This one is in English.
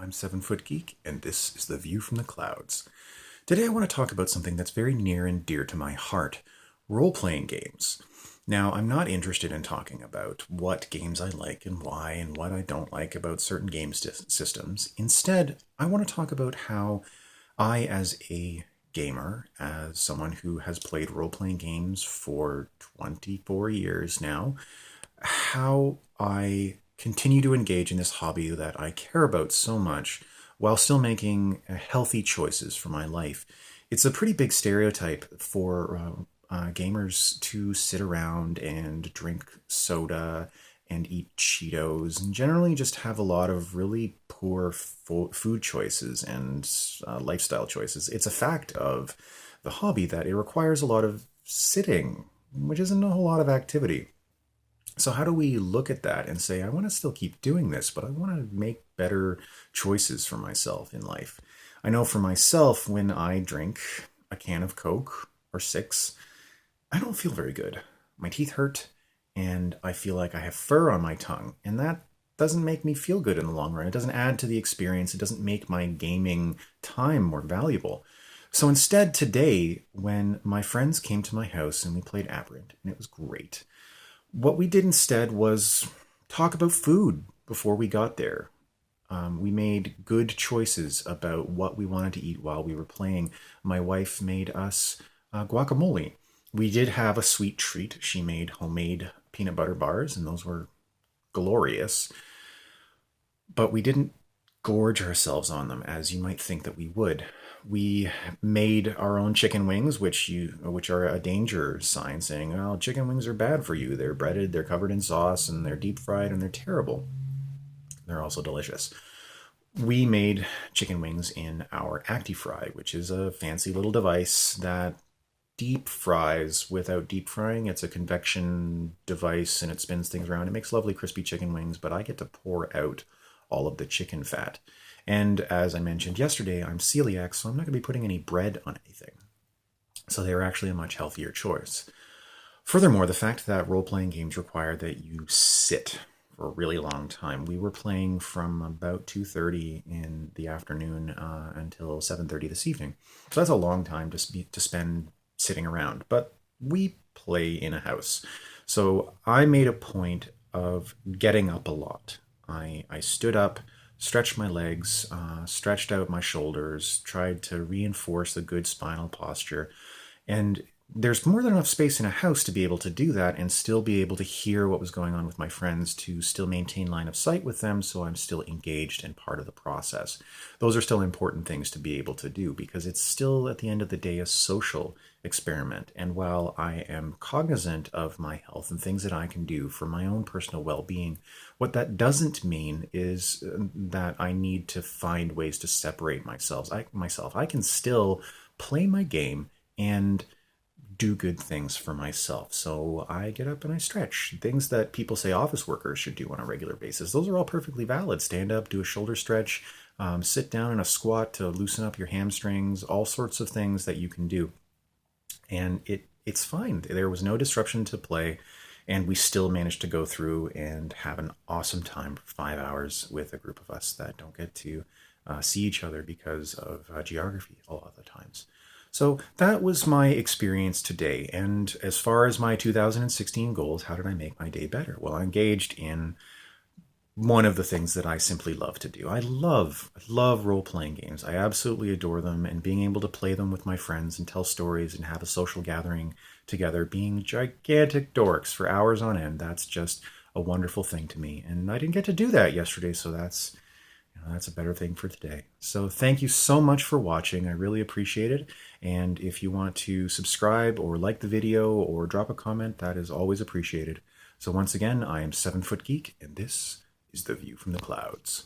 I'm 7 Foot Geek, and this is The View from the Clouds. Today I want to talk about something that's very near and dear to my heart, role-playing games. Now, I'm not interested in talking about what games I like and why and what I don't like about certain game systems. Instead, I want to talk about how I, as a gamer, as someone who has played role-playing games for 24 years now, how I continue to engage in this hobby that I care about so much while still making healthy choices for my life. It's a pretty big stereotype for gamers to sit around and drink soda and eat Cheetos and generally just have a lot of really poor food choices and lifestyle choices. It's a fact of the hobby that it requires a lot of sitting, which isn't a whole lot of activity. So, how do we look at that and say, I want to still keep doing this, but I want to make better choices for myself in life? I know for myself, when I drink a can of Coke or six, I don't feel very good. My teeth hurt, and I feel like I have fur on my tongue, and that doesn't make me feel good in the long run. It doesn't add to the experience, it doesn't make my gaming time more valuable. So instead, today, when my friends came to my house and we played Aberrant, and it was great, what we did instead was talk about food before we got there. We made good choices about what we wanted to eat while we were playing. My wife made us guacamole. We did have a sweet treat. She made homemade peanut butter bars, and those were glorious. But we didn't gorge ourselves on them as you might think that we would. We made our own chicken wings, which are a danger sign, saying, "Oh, chicken wings are bad for you. They're breaded, they're covered in sauce, and they're deep fried, and they're terrible. They're also delicious." We made chicken wings in our ActiFry, which is a fancy little device that deep fries without deep frying. It's a convection device and it spins things around. It makes lovely crispy chicken wings, but I get to pour out all of the chicken fat. And as I mentioned yesterday, I'm celiac, so I'm not going to be putting any bread on anything. So they were actually a much healthier choice. Furthermore, the fact that role-playing games require that you sit for a really long time. We were playing from about 2:30 in the afternoon until 7:30 this evening. So that's a long time to spend sitting around. But we play in a house. So I made a point of getting up a lot. I stood up, stretched my legs, stretched out my shoulders, tried to reinforce the good spinal posture. And there's more than enough space in a house to be able to do that and still be able to hear what was going on with my friends, to still maintain line of sight with them, so I'm still engaged and part of the process. Those are still important things to be able to do because it's still, at the end of the day, a social experiment. And while I am cognizant of my health and things that I can do for my own personal well-being, what that doesn't mean is that I need to find ways to separate myself. I can still play my game and do good things for myself. So I get up and I stretch. Things that people say office workers should do on a regular basis. Those are all perfectly valid. Stand up, do a shoulder stretch, sit down in a squat to loosen up your hamstrings, all sorts of things that you can do. And it's fine. There was no disruption to play, and we still managed to go through and have an awesome time for 5 hours with a group of us that don't get to see each other because of geography a lot of the times. So that was my experience today. And as far as my 2016 goals, how did I make my day better? Well, I engaged in one of the things that I simply love to do. I love role-playing games. I absolutely adore them, and being able to play them with my friends and tell stories and have a social gathering together, being gigantic dorks for hours on end, that's just a wonderful thing to me. And I didn't get to do that yesterday, so that's a better thing for today. So thank you so much for watching. I really appreciate it. And if you want to subscribe or like the video or drop a comment, that is always appreciated. So once again, I am 7 Foot Geek, and this is The View from the Clouds.